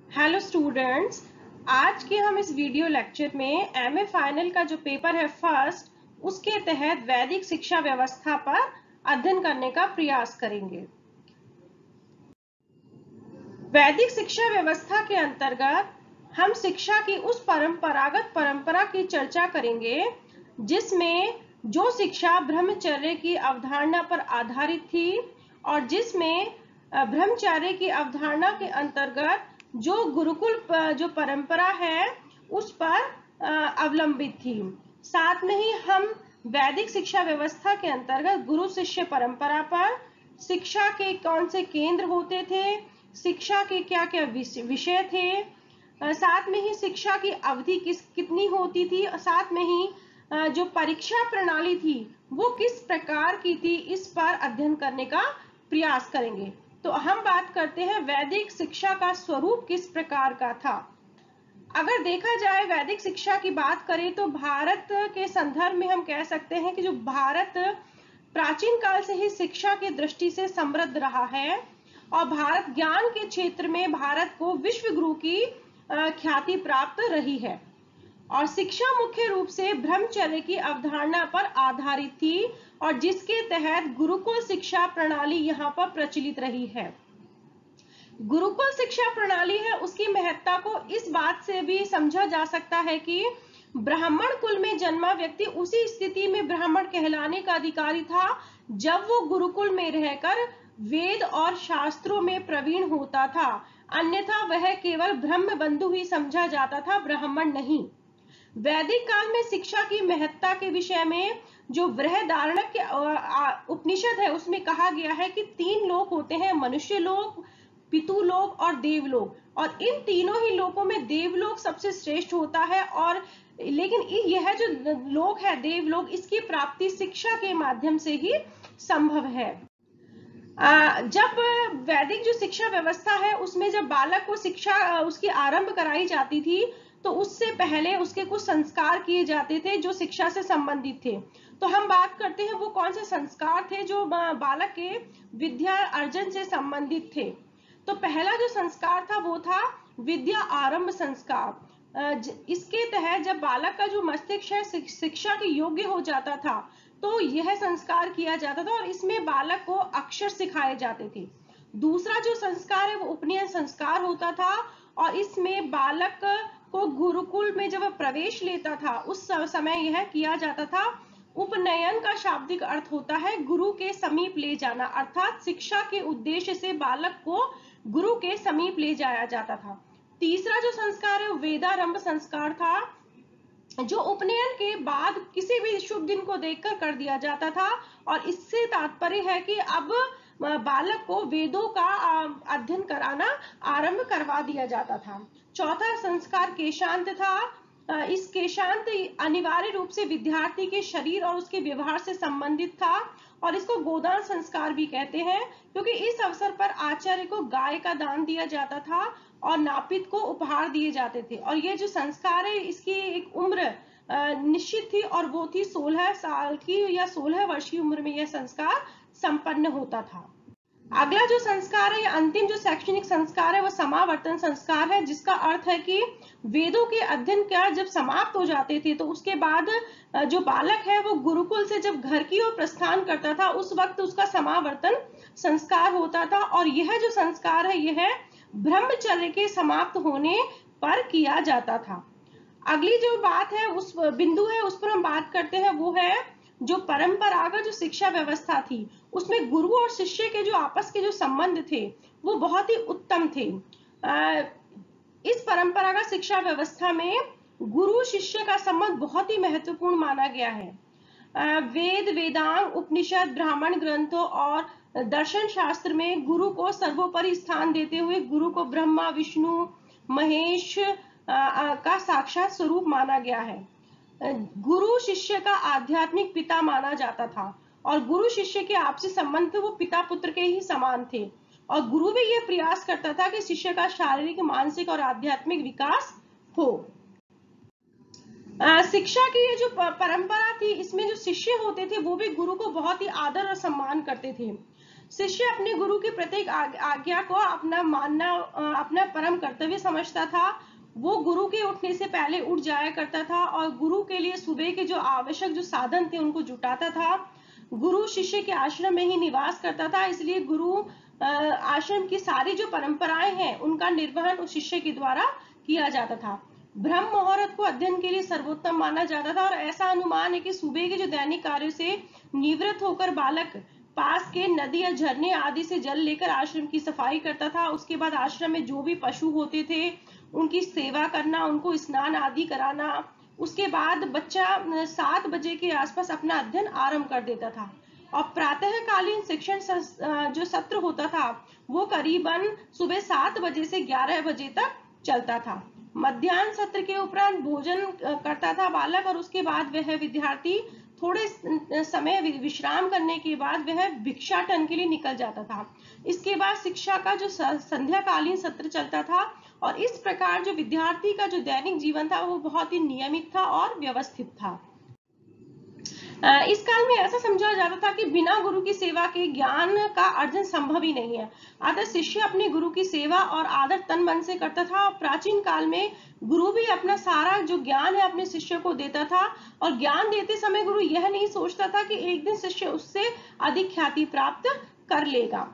Hello students, आज के हम इस वीडियो लेक्चर में एमए फाइनल का जो पेपर है फर्स्ट, उसके तहत वैदिक शिक्षा व्यवस्था पर अध्ययन करने का प्रयास करेंगे। वैदिक शिक्षा व्यवस्था के अंतर्गत हम शिक्षा की उस परंपरा की चर्चा करेंगे जिसमें जो शिक्षा ब्रह्मचर्य की अवधारणा पर आधारित थी और जिसमें ब्रह्मचर्य की अवधारणा के अंतर्गत जो गुरुकुल जो परंपरा है उस पर अवलंबित थी। साथ में ही हम वैदिक शिक्षा व्यवस्था के अंतर्गत गुरु शिष्य परंपरा पर, शिक्षा के कौन से केंद्र होते थे, शिक्षा के क्या क्या विषय थे, साथ में ही शिक्षा की अवधि कितनी होती थी, साथ में ही जो परीक्षा प्रणाली थी वो किस प्रकार की थी, इस पर अध्ययन करने का प्रयास करेंगे। तो हम बात करते हैं वैदिक शिक्षा का स्वरूप किस प्रकार का था। अगर देखा जाए वैदिक शिक्षा की बात करें तो भारत के संदर्भ में हम कह सकते हैं कि जो भारत प्राचीन काल से ही शिक्षा की दृष्टि से समृद्ध रहा है और भारत ज्ञान के क्षेत्र में भारत को विश्व गुरु की ख्याति प्राप्त रही है और शिक्षा मुख्य रूप से ब्रह्मचर्य की अवधारणा पर आधारित थी और जिसके तहत गुरुकुल शिक्षा प्रणाली यहाँ पर प्रचलित रही है। गुरुकुल शिक्षा प्रणाली है उसकी महत्ता को इस बात से भी समझा जा सकता है कि ब्राह्मण कुल में जन्मा व्यक्ति उसी स्थिति में ब्राह्मण कहलाने का अधिकारी था जब वो गुरुकुल में रहकर वेद और शास्त्रों में प्रवीण होता था, अन्यथा वह केवल ब्रह्म बंधु ही समझा जाता था, ब्राह्मण नहीं। वैदिक काल में शिक्षा की महत्ता के विषय में जो बृहदारण्यक के उपनिषद है उसमें कहा गया है कि 3 लोक होते हैं, मनुष्य लोक, पितुलोक और देवलोक, और इन तीनों ही लोकों में देवलोक सबसे श्रेष्ठ होता है और लेकिन यह जो लोक है देवलोक, इसकी प्राप्ति शिक्षा के माध्यम से ही संभव है। जब वैदिक जो शिक्षा व्यवस्था है उसमें जब बालक को शिक्षा उसकी आरंभ कराई जाती थी तो उससे पहले उसके कुछ संस्कार किए जाते थे जो शिक्षा से संबंधित थे। तो हम बात करते हैं वो कौन से संस्कार थे जो बालक के विद्या अर्जन से संबंधित थे। तो पहला जो संस्कार था वो था विद्या आरंभ संस्कार। इसके तहत जब बालक का जो मस्तिष्क है शिक्षा के योग्य हो जाता था तो यह संस्कार किया जाता था और इसमें बालक को अक्षर सिखाए जाते थे। दूसरा जो संस्कार है वो उपनयन संस्कार होता था और इसमें बालक को गुरुकुल में जब प्रवेश लेता था उस समय यह किया जाता था। उपनयन का शाब्दिक अर्थ होता है गुरु के समीप ले जाना, अर्थात शिक्षा के उद्देश्य से बालक को गुरु के समीप ले जाया जाता था। तीसरा जो संस्कार है वेदारंभ संस्कार था जो उपनयन के बाद किसी भी शुभ दिन को देखकर कर दिया जाता था और इससे तात्पर्य है कि अब बालक को वेदों का अध्ययन कराना आरंभ करवा दिया जाता था। चौथा संस्कार केशांत था। इस केशांत अनिवार्य रूप से विद्यार्थी के शरीर और उसके व्यवहार से संबंधित था और इसको गोदान संस्कार भी कहते हैं क्योंकि इस अवसर पर आचार्य को गाय का दान दिया जाता था और नापित को उपहार दिए जाते थे और ये जो संस्कार है इसकी एक उम्र निश्चित थी और वो थी 16 साल की या 16 वर्ष की उम्र में यह संस्कार संपन्न होता था। अगला जो संस्कार है, अंतिम जो शैक्षणिक संस्कार है वो समावर्तन संस्कार है जिसका अर्थ है कि वेदों के अध्ययन का जब समाप्त हो जाते थे तो उसके बाद जो बालक है वो गुरुकुल से जब घर की ओर प्रस्थान करता था उस वक्त उसका समावर्तन संस्कार होता था और यह जो संस्कार है यह ब्रह्मचर्य के समाप्त होने पर किया जाता था। अगली जो बात है उस बिंदु है उस पर हम बात करते हैं वो है जो परंपरागत जो शिक्षा व्यवस्था थी उसमें गुरु और शिष्य के जो आपस के जो संबंध थे वो बहुत ही उत्तम थे। इस परंपरागत शिक्षा व्यवस्था में गुरु शिष्य का संबंध बहुत ही महत्वपूर्ण माना गया है। वेद वेदांग उपनिषद ब्राह्मण ग्रंथों और दर्शन शास्त्र में गुरु को सर्वोपरि स्थान देते हुए गुरु को ब्रह्मा विष्णु महेश का साक्षात स्वरूप माना गया है। गुरु शिष्य का आध्यात्मिक पिता माना जाता था और गुरु शिष्य के आपसी संबंध वो पिता पुत्र के ही समान थे और गुरु भी ये प्रयास करता था कि शिष्य का शारीरिक मानसिक और आध्यात्मिक विकास हो। शिक्षा की ये जो परंपरा थी इसमें जो शिष्य होते थे वो भी गुरु को बहुत ही आदर और सम्मान करते थे। शिष्य अपने गुरु की प्रत्येक आज्ञा को अपना मानना, अपना परम कर्तव्य समझता था। वो गुरु के उठने से पहले उठ जाया करता था और गुरु के लिए सुबह के जो आवश्यक जो साधन थे उनको जुटाता था। गुरु शिष्य के आश्रम में ही निवास करता था, इसलिए गुरु आश्रम की सारी जो परंपराएं हैं उनका निर्वहन उस शिष्य के द्वारा किया जाता था। ब्रह्म मुहूर्त को अध्ययन के लिए सर्वोत्तम माना जाता था और ऐसा अनुमान है कि सुबह के जो दैनिक कार्य से निवृत्त होकर बालक पास के नदी या झरने आदि से जल लेकर आश्रम की सफाई करता था। उसके बाद आश्रम में जो भी पशु होते थे उनकी सेवा करना, उनको स्नान आदि कराना। उसके बाद बच्चा 7 बजे के आसपास अपना अध्ययन आरंभ कर देता था और प्रातःकालीन शिक्षण जो सत्र होता था वो करीबन सुबह 7 बजे से 11 बजे तक चलता था। मध्याह्न सत्र के उपरांत भोजन करता था बालक और उसके बाद वह विद्यार्थी थोड़े समय विश्राम करने के बाद वह भिक्षाटन के लिए निकल जाता था। इसके बाद शिक्षा का जो संध्याकालीन सत्र चलता था और इस प्रकार जो विद्यार्थी का जो दैनिक जीवन था वो बहुत ही नियमित था और व्यवस्थित था। इस काल में ऐसा समझा जाता था कि बिना गुरु की सेवा के ज्ञान का अर्जन संभव ही नहीं है। अतः शिष्य अपने गुरु की सेवा और आदर तन मन से करता था और प्राचीन काल में गुरु भी अपना सारा जो ज्ञान है अपने शिष्य को देता था और ज्ञान देते समय गुरु यह नहीं सोचता था कि एक दिन शिष्य उससे अधिक ख्याति प्राप्त कर लेगा।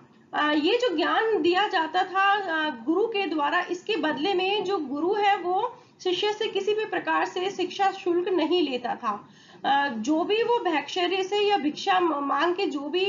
ये जो ज्ञान दिया जाता था गुरु के द्वारा, इसके बदले में जो गुरु है वो शिष्य से किसी भी प्रकार से शिक्षा शुल्क नहीं लेता था। जो भी वो भिक्षार्य से या भिक्षा मांग के जो भी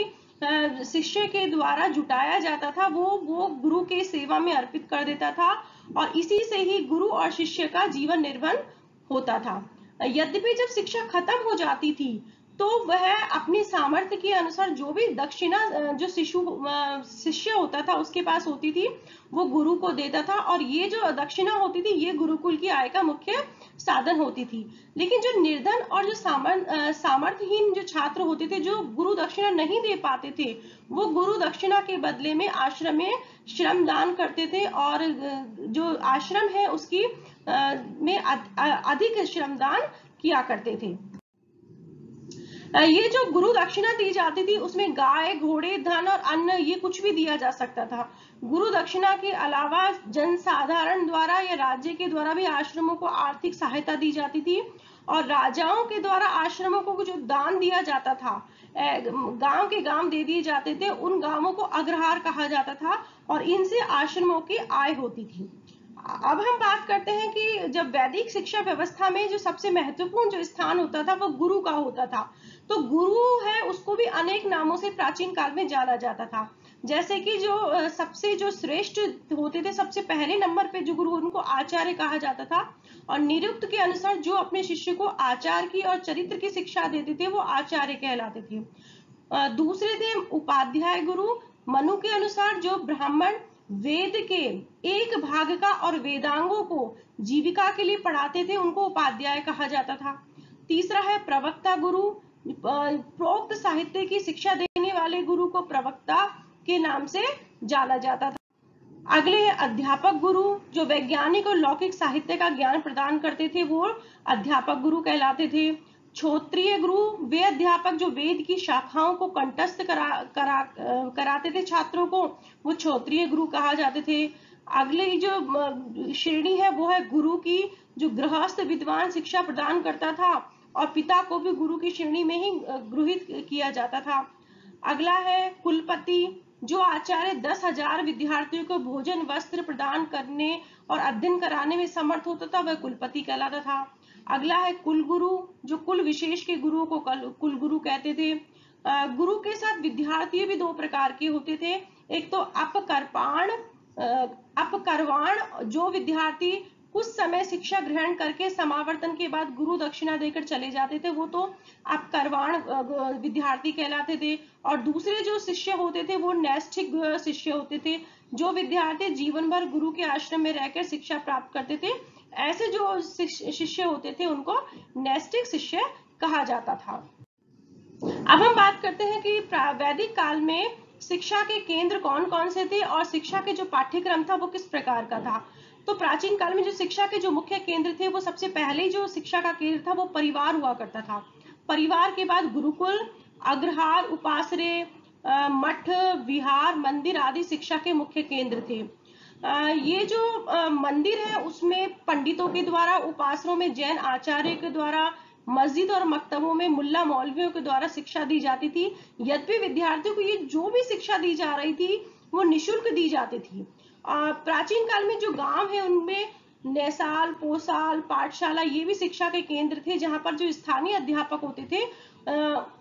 शिष्य के द्वारा जुटाया जाता था वो गुरु के सेवा में अर्पित कर देता था और इसी से ही गुरु और शिष्य का जीवन निर्वहन होता था। यद्यपि जब शिक्षा खत्म हो जाती थी तो वह अपनी सामर्थ्य के अनुसार जो भी दक्षिणा जो शिष्य होता था उसके पास होती थी वो गुरु को देता था और ये जो दक्षिणा होती थी ये गुरुकुल की आय का मुख्य साधन होती थी। लेकिन जो निर्धन और जो सामर्थ्यहीन जो छात्र होते थे जो गुरु दक्षिणा नहीं दे पाते थे वो गुरु दक्षिणा के बदले में आश्रम में श्रमदान करते थे और जो आश्रम है उसकी में अधिक श्रमदान किया करते थे। ये जो गुरु दक्षिणा दी जाती थी उसमें गाय, घोड़े, धन और अन्न ये कुछ भी दिया जा सकता था। गुरु दक्षिणा के अलावा जनसाधारण द्वारा या राज्य के द्वारा भी आश्रमों को आर्थिक सहायता दी जाती थी और राजाओं के द्वारा आश्रमों को जो दान दिया जाता था, गांव के गांव दे दिए जाते थे, उन गांवों को अग्रहार कहा जाता था और इनसे आश्रमों की आय होती थी। अब हम बात करते हैं कि जब वैदिक शिक्षा व्यवस्था में जो सबसे महत्वपूर्ण जो स्थान होता था वो गुरु का होता था। तो गुरु है उसको भी अनेक नामों से प्राचीन काल में जाना जाता था। जैसे कि जो सबसे जो श्रेष्ठ होते थे, सबसे पहले नंबर पे जो गुरु उनको आचार्य कहा जाता था और निरुक्त के अनुसार जो अपने शिष्य को आचार की और चरित्र की शिक्षा देते थे वो आचार्य कहलाते थे। दूसरे थे उपाध्याय गुरु। मनु के अनुसार जो ब्राह्मण वेद के एक भाग का और वेदांगों को जीविका के लिए पढ़ाते थे उनको उपाध्याय कहा जाता था। तीसरा है प्रवक्ता गुरु। प्रोक्त साहित्य की शिक्षा देने वाले गुरु को प्रवक्ता के नाम से जाना जाता था। अगले है अध्यापक गुरु। जो वैज्ञानिक और लौकिक साहित्य का ज्ञान प्रदान करते थे वो अध्यापक गुरु कहलाते थे। क्षोत्रिय गुरु वे अध्यापक जो वेद की शाखाओं को कंठस्थ कराते थे छात्रों को, वो क्षोत्रिय गुरु कहा जाते थे। अगले जो श्रेणी है वो है गुरु की, जो गृहस्थ विद्वान शिक्षा प्रदान करता था और पिता को भी गुरु की श्रेणी में ही गृहीत किया जाता था। अगला है कुलपति। जो आचार्य 10,000 विद्यार्थियों को भोजन वस्त्र प्रदान करने और अध्ययन कराने में समर्थ होता था वह कुलपति कहलाता था। अगला है कुलगुरु। जो कुल विशेष के गुरुओं को कुलगुरु कहते थे। गुरु के साथ विद्यार्थी भी 2 प्रकार के होते थे। एक तो अपकरवाण जो विद्यार्थी कुछ समय शिक्षा ग्रहण करके समावर्तन के बाद गुरु दक्षिणा देकर चले जाते थे वो तो अपकरवाण विद्यार्थी कहलाते थे। और दूसरे जो शिष्य होते थे वो नैष्ठिक शिष्य होते थे। जो विद्यार्थी जीवन भर गुरु के आश्रम में रहकर शिक्षा प्राप्त करते थे, ऐसे जो शिष्य होते थे उनको नैष्ठिक शिष्य कहा जाता था। अब हम बात करते हैं कि वैदिक काल में शिक्षा के केंद्र कौन कौन से थे और शिक्षा के जो पाठ्यक्रम था वो किस प्रकार का था। तो प्राचीन काल में जो शिक्षा के जो मुख्य केंद्र थे वो सबसे पहले जो शिक्षा का केंद्र था वो परिवार हुआ करता था। परिवार के बाद गुरुकुल, अग्रहार, उपासरे, मठ, विहार, मंदिर आदि शिक्षा के मुख्य केंद्र थे। ये जो मंदिर है उसमें पंडितों के द्वारा, उपासकों में जैन आचार्य के द्वारा, मस्जिद और मकतबों में मुल्ला मौलवियों के द्वारा शिक्षा दी जाती थी। यद्यपि विद्यार्थियों को ये जो भी शिक्षा दी जा रही थी वो निःशुल्क दी जाती थी। प्राचीन काल में जो गांव है उनमें नैसाल, पोसाल, पाठशाला ये भी शिक्षा के केंद्र थे, जहां पर जो स्थानीय अध्यापक होते थे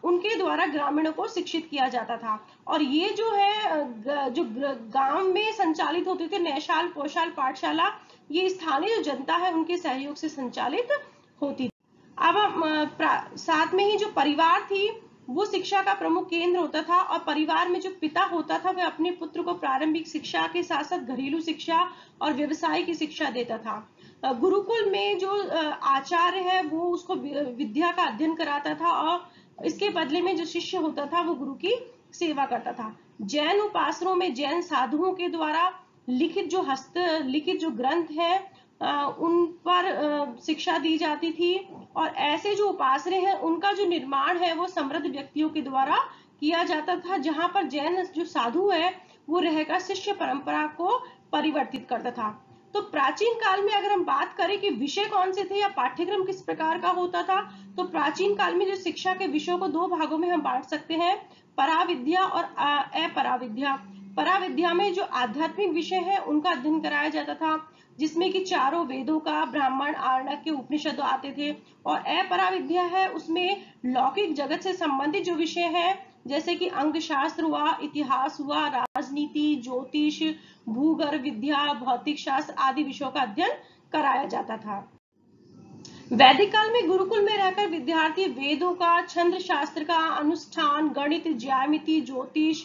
उनके द्वारा ग्रामीणों को शिक्षित किया जाता था। और ये जो है जो गांव में संचालित होते थे नैसाल, पोसाल, पाठशाला, ये स्थानीय जो जनता है उनके सहयोग से संचालित होती थी। अब साथ में ही जो परिवार थी वो शिक्षा का प्रमुख केंद्र होता था, और परिवार में जो पिता होता था वह अपने पुत्र को प्रारंभिक शिक्षा के साथ साथ घरेलू शिक्षा और व्यवसाय की शिक्षा देता था। गुरुकुल में जो आचार्य है वो उसको विद्या का अध्ययन कराता था, और इसके बदले में जो शिष्य होता था वो गुरु की सेवा करता था। जैन उपासनाओं में जैन साधुओं के द्वारा लिखित जो हस्तलिखित जो ग्रंथ है उन पर शिक्षा दी जाती थी, और ऐसे जो उपासने हैं उनका जो निर्माण है वो समृद्ध व्यक्तियों के द्वारा किया जाता था, जहां पर जैन जो साधु है वो रहकर शिष्य परंपरा को परिवर्तित करता था। तो प्राचीन काल में अगर हम बात करें कि विषय कौन से थे या पाठ्यक्रम किस प्रकार का होता था, तो प्राचीन काल में जो शिक्षा के विषयों को दो भागों में हम बांट सकते हैं, पराविद्या और अपराविद्या। पराविद्या में जो आध्यात्मिक विषय है उनका अध्ययन कराया जाता था, जिसमें कि चारों वेदों का, ब्राह्मण, आर्णक के उपनिषद आते थे। और अपराविद्या है उसमें लौकिक जगत से संबंधित जो विषय है, जैसे कि अंग शास्त्र हुआ, इतिहास हुआ, राजनीति, ज्योतिष, भूगर्भ विद्या, भौतिक शास्त्र आदि विषयों का अध्ययन कराया जाता था। वैदिक काल में गुरुकुल में रहकर विद्यार्थी वेदों का, छंद शास्त्र का अनुष्ठान, गणित, ज्यामिति, ज्योतिष,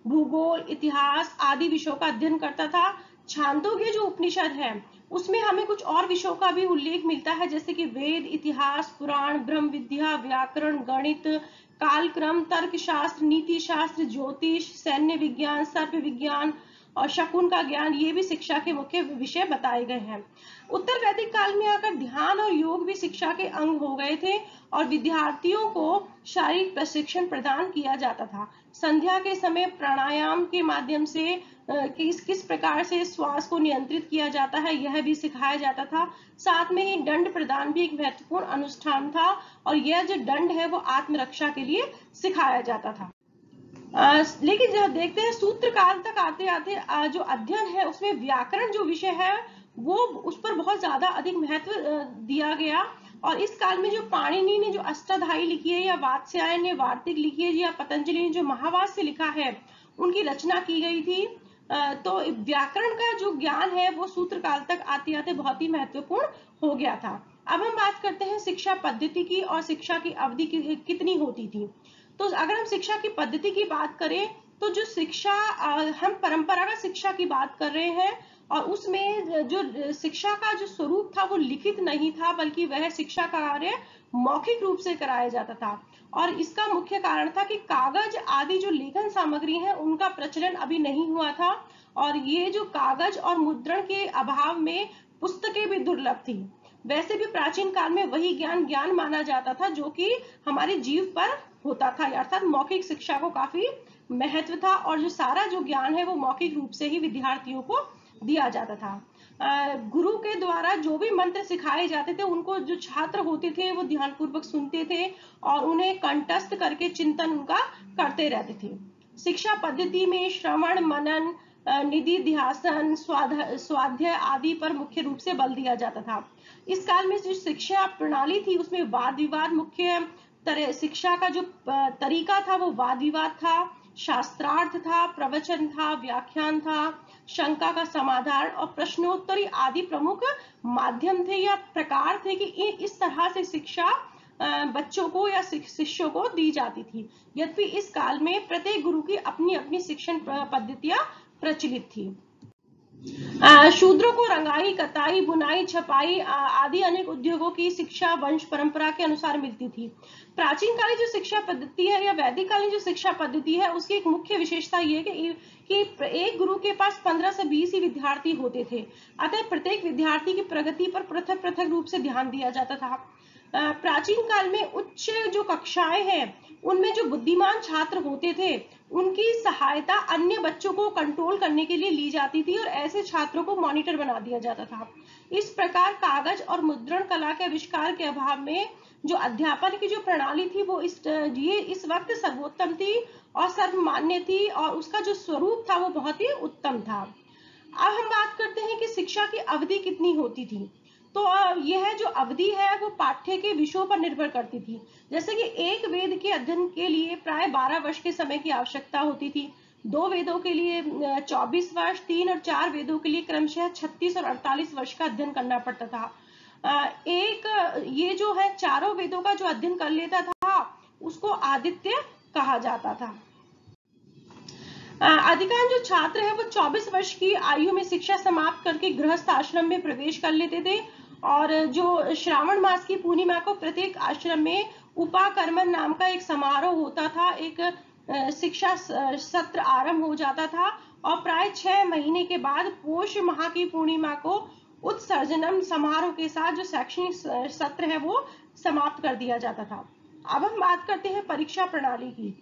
भूगोल, इतिहास आदि विषयों का अध्ययन करता था। छांदोग्य जो उपनिषद है उसमें हमें कुछ और विषयों का भी उल्लेख मिलता है, जैसे कि वेद, इतिहास, पुराण, ब्रह्म विद्या, व्याकरण, गणित, कालक्रम, तर्कशास्त्र, नीति शास्त्र, ज्योतिष, सैन्य विज्ञान, सर्प विज्ञान और शकुन का ज्ञान, ये भी शिक्षा के मुख्य विषय बताए गए हैं। उत्तर वैदिक काल में आकर ध्यान और योग भी शिक्षा के अंग हो गए थे, और विद्यार्थियों को शारीरिक प्रशिक्षण प्रदान किया जाता था। संध्या के समय प्राणायाम के माध्यम से किस प्रकार से श्वास को नियंत्रित किया जाता है यह भी सिखाया जाता था। साथ में ही दंड प्रदान भी एक महत्वपूर्ण अनुष्ठान था, और यह जो दंड है वो आत्मरक्षा के लिए सिखाया जाता था। लेकिन जब देखते हैं सूत्र काल तक आते आते जो अध्ययन है उसमें व्याकरण जो विषय है वो उस पर बहुत ज्यादा अधिक महत्व दिया गया। और इस काल में जो पाणिनि ने जो अष्टाध्यायी लिखी है, या वात्स्यायन ने वार्तिक लिखी है, या पतंजलि ने जो महावास्य लिखा है उनकी रचना की गई थी। तो व्याकरण का जो ज्ञान है वो सूत्र काल तक आते आते बहुत ही महत्वपूर्ण हो गया था। अब हम बात करते हैं शिक्षा पद्धति की, और शिक्षा की अवधि कितनी होती थी। तो अगर हम शिक्षा की पद्धति की बात करें तो जो शिक्षा हम परंपरागत शिक्षा की बात कर रहे हैं, और उसमें जो शिक्षा का जो स्वरूप था वो लिखित नहीं था, बल्कि वह शिक्षा का कार्य मौखिक रूप से कराया जाता था। और इसका मुख्य कारण था कि कागज आदि जो लेखन सामग्री है उनका प्रचलन अभी नहीं हुआ था, और ये जो कागज और मुद्रण के अभाव में पुस्तकें भी दुर्लभ थी। वैसे भी प्राचीन काल में वही ज्ञान माना जाता था जो कि हमारे जीव पर होता था, अर्थात मौखिक शिक्षा को काफी महत्व था, और जो सारा जो ज्ञान है वो मौखिक रूप से ही विद्यार्थियों को दिया जाता था। गुरु के द्वारा जो भी मंत्र सिखाए जाते थे उनको जो छात्र होते थे वो ध्यानपूर्वक सुनते थे और उन्हें कंठस्थ करके चिंतन उनका करते रहते थे। शिक्षा पद्धति में श्रवण, मनन, निधि ध्यासन, स्वाध्याय आदि पर मुख्य रूप से बल दिया जाता था। इस काल में जो शिक्षा प्रणाली थी उसमें वाद विवाद मुख्य तरह, शिक्षा का जो तरीका था वो वाद विवाद था, शास्त्रार्थ था, प्रवचन था, व्याख्यान था, शंका का समाधान और प्रश्नोत्तरी आदि प्रमुख माध्यम थे या प्रकार थे कि इस तरह से शिक्षा बच्चों को या शिष्यों को दी जाती थी। यद्यपि इस काल में प्रत्येक गुरु की अपनी अपनी शिक्षण पद्धतियां प्रचलित थी। शूद्रों को रंगाई, कताई, बुनाई, छपाई आदि अनेक उद्योगों की शिक्षा वंश परंपरा के अनुसार मिलती थी। प्राचीन कालीन जो शिक्षा पद्धति है या वैदिक कालीन जो शिक्षा पद्धति है उसकी एक मुख्य विशेषता ये कि एक गुरु के पास 15 से 20 ही विद्यार्थी होते थे। अतः प्रत्येक विद्यार्थी की प्रगति पर पृथक पृथक रूप से ध्यान दिया जाता था। प्राचीन काल में उच्च जो कक्षाएं हैं उनमें जो बुद्धिमान छात्र होते थे उनकी सहायता अन्य बच्चों को कंट्रोल करने के लिए ली जाती थी और ऐसे छात्रों को मॉनिटर बना दिया जाता था। इस प्रकार कागज और मुद्रण कला के आविष्कार के अभाव में जो अध्यापन की जो प्रणाली थी वो इस वक्त सर्वोत्तम थी और सर्वमान्य थी और उसका जो स्वरूप था वो बहुत ही उत्तम था। अब हम बात करते हैं कि शिक्षा की अवधि कितनी होती थी। तो यह जो अवधि है वो पाठ्य के विषयों पर निर्भर करती थी। जैसे कि एक वेद के अध्ययन के लिए प्राय 12 वर्ष के समय की आवश्यकता होती थी। 2 वेदों के लिए 24 वर्ष, 3 और 4 वेदों के लिए क्रमशः 36 और 48 वर्ष का अध्ययन करना पड़ता था। ये जो है चारों वेदों का जो अध्ययन कर लेता था उसको आदित्य कहा जाता था। अधिकांश जो छात्र है वो 24 वर्ष की आयु में शिक्षा समाप्त करके गृहस्थ आश्रम में प्रवेश कर लेते थे और जो श्रावण मास की पूर्णिमा को प्रत्येक आश्रम में उपाकर्मण नाम का एक समारोह होता था, एक शिक्षा सत्र आरंभ हो जाता था और प्राय 6 महीने के बाद पौष माह की पूर्णिमा को उत्सर्जनम समारोह के साथ जो शैक्षणिक सत्र है वो समाप्त कर दिया जाता था। अब हम बात करते हैं परीक्षा प्रणाली की।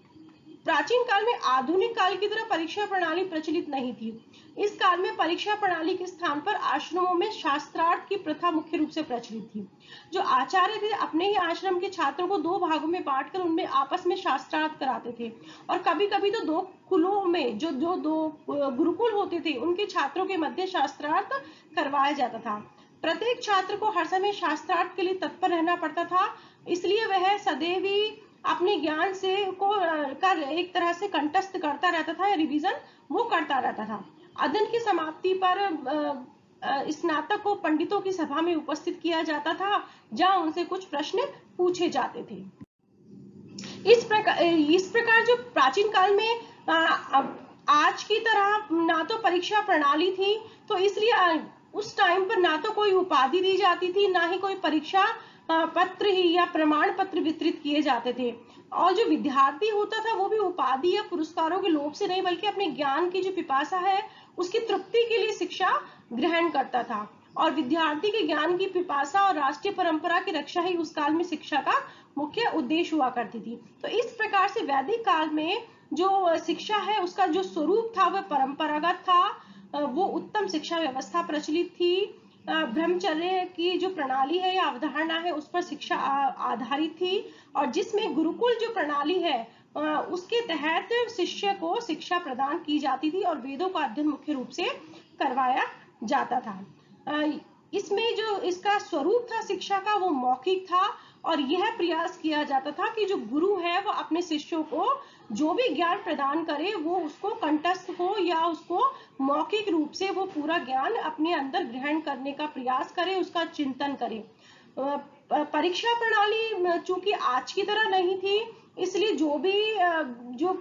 प्राचीन काल में आधुनिक काल की तरह परीक्षा प्रणाली प्रचलित नहीं थी। इस काल में परीक्षा प्रणाली के स्थान पर आश्रमों में शास्त्रार्थ की प्रथा मुख्य रूप से प्रचलित थी। जो आचार्य थे अपने ही आश्रम के छात्रों को 2 भागों में बांटकर उनमें आपस में शास्त्रार्थ कराते थे और कभी-कभी तो 2 कुलों में जो 2 गुरुकुल होते थे उनके छात्रों के मध्य शास्त्रार्थ करवाया जाता था। प्रत्येक छात्र को हर समय शास्त्रार्थ के लिए तत्पर रहना पड़ता था, इसलिए वह सदैव ही अपने ज्ञान से को कर एक तरह से कंठस्थ करता रहता था या रिवीजन वो करता रहता था। अध्ययन की समाप्ति पर स्नातक को पंडितों की सभा में उपस्थित किया जाता था जहां उनसे कुछ प्रश्न पूछे जाते थे। इस प्रकार जो प्राचीन काल में आज की तरह ना तो परीक्षा प्रणाली थी, तो इसलिए उस टाइम पर ना तो कोई उपाधि दी जाती थी ना ही कोई परीक्षा पत्र ही या प्रमाण पत्र वितरित किए जाते थे और जो विद्यार्थी होता था वो भी उपाधि या पुरस्कारों के लोभ से नहीं बल्कि अपने ज्ञान की जो पिपासा है उसकी तृप्ति के लिए शिक्षा ग्रहण करता था और विद्यार्थी के ज्ञान की पिपासा और राष्ट्रीय परंपरा की रक्षा ही उस काल में शिक्षा का मुख्य उद्देश्य हुआ करती थी। तो इस प्रकार से वैदिक काल में जो शिक्षा है उसका जो स्वरूप था वह परंपरागत था, वो उत्तम शिक्षा व्यवस्था प्रचलित थी, ब्रह्मचर्य की जो प्रणाली है या अवधारणा है उस पर शिक्षा आधारित थी और जिसमें गुरुकुल जो प्रणाली है उसके तहत शिष्य को शिक्षा प्रदान की जाती थी और वेदों का अध्ययन मुख्य रूप से करवाया जाता था। इसमें जो इसका स्वरूप था शिक्षा का वो मौखिक था और यह प्रयास किया जाता था कि जो गुरु है वो अपने शिष्यों को जो भी ज्ञान प्रदान करे वो उसको कंठस्थ हो या उसको मौखिक रूप से वो पूरा ज्ञान अपने अंदर ग्रहण करने का प्रयास करे, उसका चिंतन करे। परीक्षा प्रणाली चूंकि आज की तरह नहीं थी इसलिए जो भी जो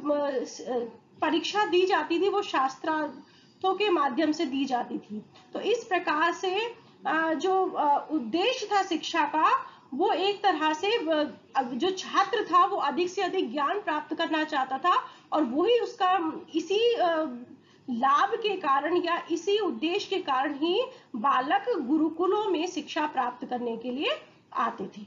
परीक्षा दी जाती थी वो शास्त्रार्थों के माध्यम से दी जाती थी। तो इस प्रकार से जो उद्देश्य था शिक्षा का वो एक तरह से जो छात्र था वो अधिक से अधिक ज्ञान प्राप्त करना चाहता था और वही उसका इसी लाभ के कारण या इसी उद्देश्य के कारण ही बालक गुरुकुलों में शिक्षा प्राप्त करने के लिए आते थे।